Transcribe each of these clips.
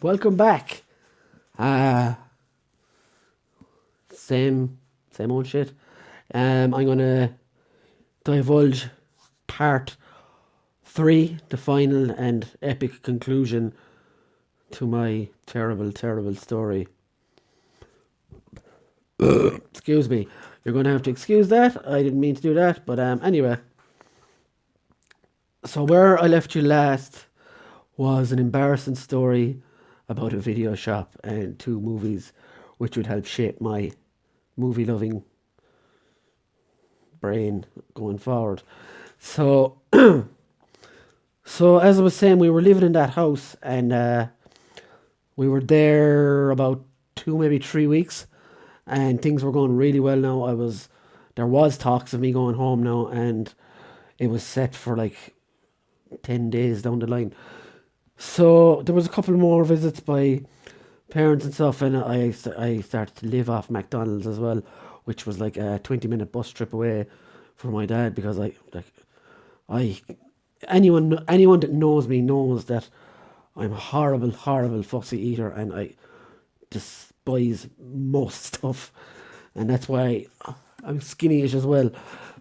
Welcome back. Uh, same old shit. I'm gonna divulge part three, the final and epic conclusion to my terrible, terrible story. Excuse me. You're gonna have to excuse that. I didn't mean to do that, but anyway. So where I left you last was an embarrassing story about a video shop and two movies, which would help shape my movie loving brain going forward. So, so as I was saying, we were living in that house, and we were there about 2, maybe 3 weeks, and things were going really well. Now there was talks of me going home now, and it was set for like 10 days down the line. So there was a couple more visits by parents and stuff, and I started to live off McDonald's as well, which was like a 20-minute bus trip away for my dad, because I anyone that knows me knows that I'm a horrible, horrible fussy eater, and I despise most stuff, and that's why I'm skinny-ish as well.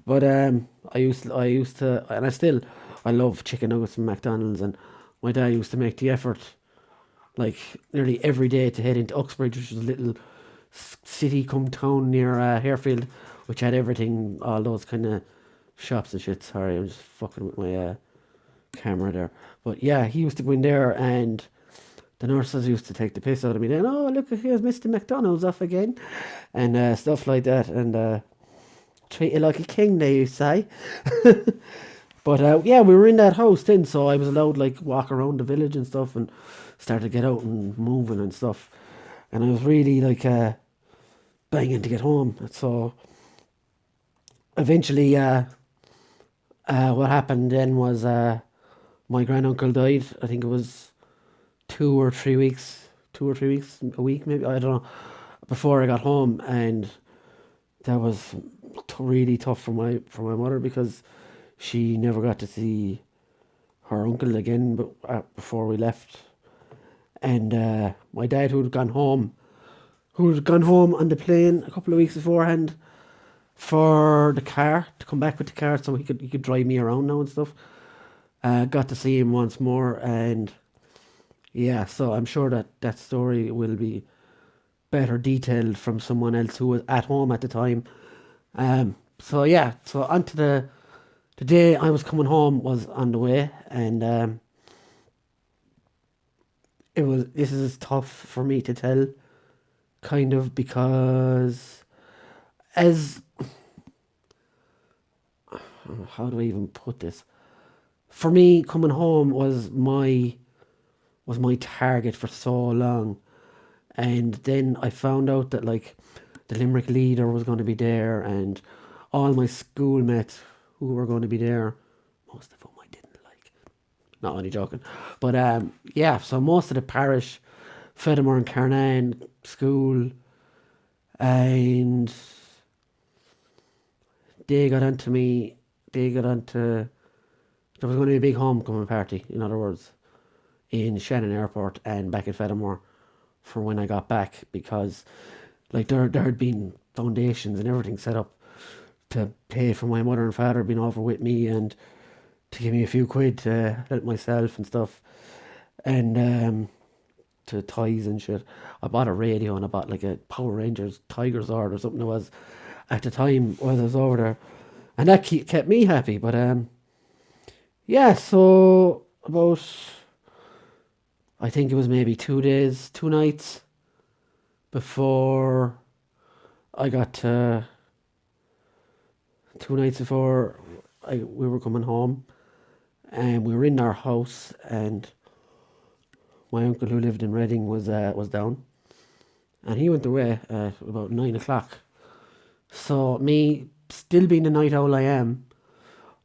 But I used to, and I love chicken nuggets from McDonald's, and my dad used to make the effort like nearly every day to head into Uxbridge, which is a little city come town near Harefield, which had everything, all those kind of shops and shit. Sorry, I'm just fucking with my camera there. But yeah, he used to go in there, and the nurses used to take the piss out of me. Then, oh look, here's Mr. McDonald's off again, and stuff like that, and treat you like a king, they used to say. But yeah, we were in that house then, so I was allowed like walk around the village and stuff, and started to get out and moving and stuff. And I was really like banging to get home. So eventually, what happened then was my granduncle died. I think it was 2 or 3 weeks, 2 or 3 weeks, a week maybe. I don't know. Before I got home, and that was really tough for my mother, because she never got to see her uncle again. But before we left, and my dad, who had gone home on the plane a couple of weeks beforehand for the car, to come back with the car so he could drive me around now and stuff. Got to see him once more, and yeah, so I'm sure that that story will be better detailed from someone else who was at home at the time. So yeah, so onto the day I was coming home was on the way, and this is tough for me to tell, kind of, because as how do I even put this? For me, coming home was my target for so long, and then I found out that like the Limerick leader was going to be there, and all my schoolmates who were going to be there, most of whom I didn't like. Not only joking, but yeah. So most of the parish, Fedamore and Carnan school, and they got onto me. They got onto There was going to be a big homecoming party, in other words, in Shannon Airport and back at Fedamore for when I got back, because like there had been foundations and everything set up to pay for my mother and father being over with me, and to give me a few quid to help myself and stuff, and to toys and shit. I bought a radio, and I bought like a Power Rangers Tiger Zord or something it was at the time while I was over there, and that kept me happy. But yeah, so about, I think it was maybe 2 days, 2 nights before I got to, 2 nights before we were coming home, and we were in our house, and my uncle who lived in Reading was down, and he went away at about 9 o'clock. So me, still being the night owl I am,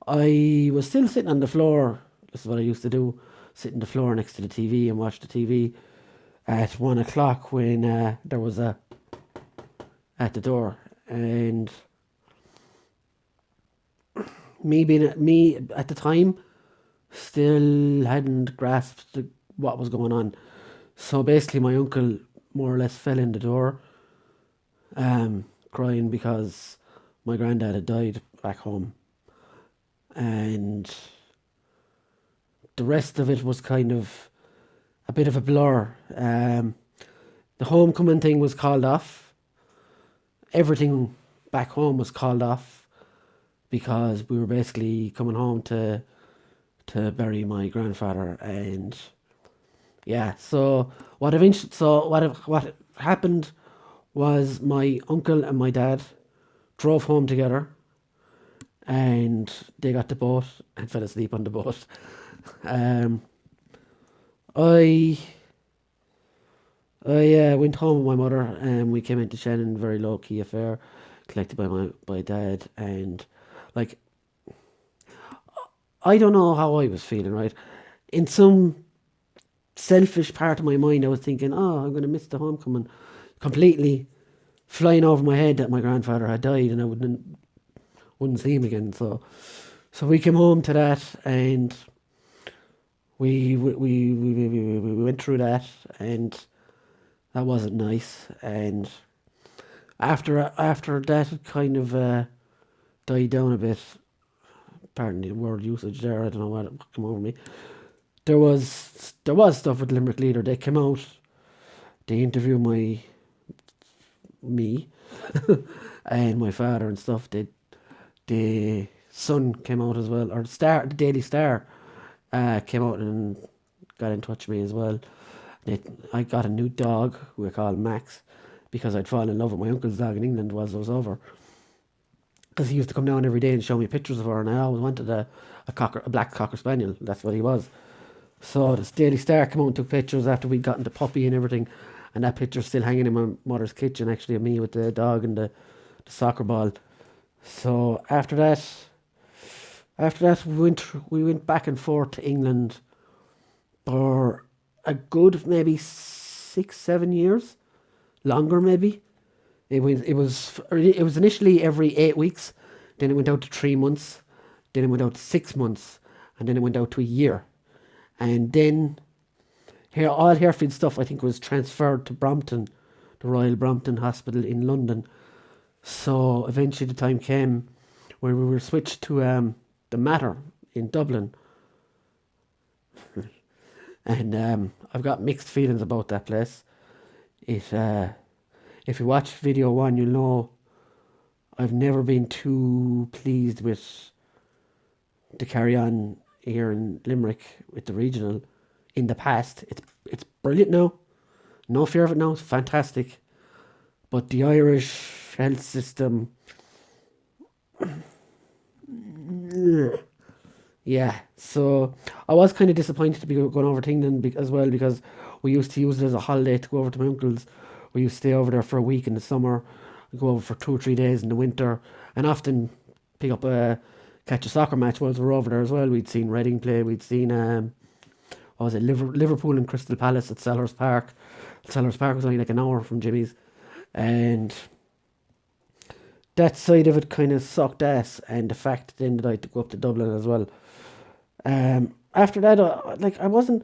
I was still sitting on the floor. This is what I used to do: sit on the floor next to the TV and watch the TV at 1 o'clock, when there was a at the door, and me at the time still hadn't grasped what was going on. So basically, my uncle more or less fell in the door, crying because my granddad had died back home, and the rest of it was kind of a bit of a blur. The homecoming thing was called off. Everything back home was called off because we were basically coming home to bury my grandfather, and yeah. What happened was my uncle and my dad drove home together, and they got the boat and fell asleep on the boat. Um, I I went home with my mother, and we came into Shannon, very low key affair, collected by my dad, and like I don't know how I was feeling. Right, in some selfish part of my mind, I was thinking, oh, I'm going to miss the homecoming completely, flying over my head that my grandfather had died, and I wouldn't see him again. So we came home to that, and we went through that, and that wasn't nice. And after that, it kind of died down a bit. Pardon the word usage there. I don't know what came over me. There was stuff with Limerick Leader. They came out. They interviewed me and my father and stuff. The Sun came out as well, or the Daily Star came out and got in touch with me as well. I got a new dog we call Max because I'd fallen in love with my uncle's dog in England whilst I was over. Because he used to come down every day and show me pictures of her, and I always wanted a black cocker spaniel. That's what he was. So the Daily Star came out and took pictures after we'd gotten the puppy and everything, and that picture's still hanging in my mother's kitchen, actually, of me with the dog and the soccer ball. So after that, we went back and forth to England for a good maybe 6 7 years, longer maybe. It was initially every 8 weeks, then it went out to 3 months, then it went out to 6 months, and then it went out to a year, and then here all Harefield stuff I think was transferred to Brompton, the Royal Brompton Hospital in London. So eventually the time came where we were switched to the Mater in Dublin, and I've got mixed feelings about that place. It If you watch video one, you'll know I've never been too pleased with the carry on here in Limerick with the regional in the past. It's brilliant now. No fear of it now. It's fantastic. But the Irish health system, yeah. So I was kind of disappointed to be going over to England as well, because we used to use it as a holiday to go over to my uncle's. We used to stay over there for a week in the summer, go over for 2 or 3 days in the winter, and often pick up catch a soccer match while we were over there as well. We'd seen Reading play. We'd seen what was it, Liverpool and Crystal Palace at Sellers Park. Sellers Park was only like an hour from Jimmy's, and that side of it kind of sucked ass. And the fact then that I had to go up to Dublin as well. After that, I wasn't.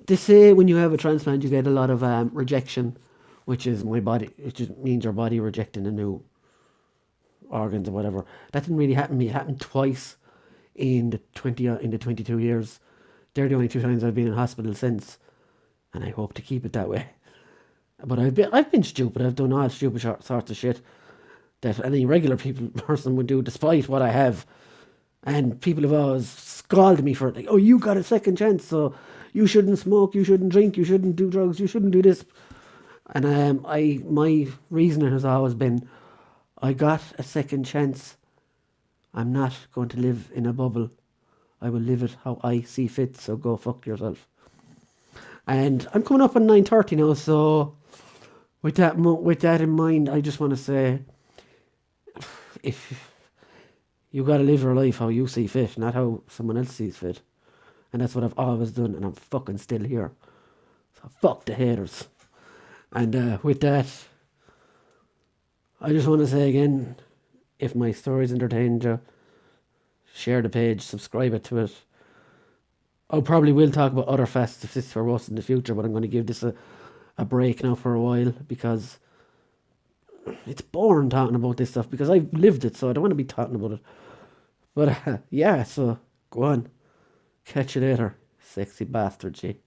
They say when you have a transplant, you get a lot of rejection, which is my body. It just means your body rejecting the new organs or whatever. That didn't really happen to me. It happened twice in the 22 years. They're the only 2 times I've been in hospital since, and I hope to keep it that way. But I've been stupid. I've done all stupid sorts of shit that any regular person would do, despite what I have. And people have always scalded me for it. Like, oh, you got a second chance, so you shouldn't smoke, you shouldn't drink, you shouldn't do drugs, you shouldn't do this. And my reasoning has always been, I got a second chance. I'm not going to live in a bubble. I will live it how I see fit. So go fuck yourself. And I'm coming up on 9:30 now. So with that in mind, I just want to say, if you got to live your life how you see fit, not how someone else sees fit. And that's what I've always done, and I'm fucking still here. So fuck the haters. And with that, I just want to say again, if my stories entertained you, share the page, subscribe it to it. I probably will talk about other festivals for us in the future, but I'm going to give this a break now for a while because it's boring talking about this stuff because I've lived it, so I don't want to be talking about it. But yeah, so go on. Catch you later, sexy bastard, G.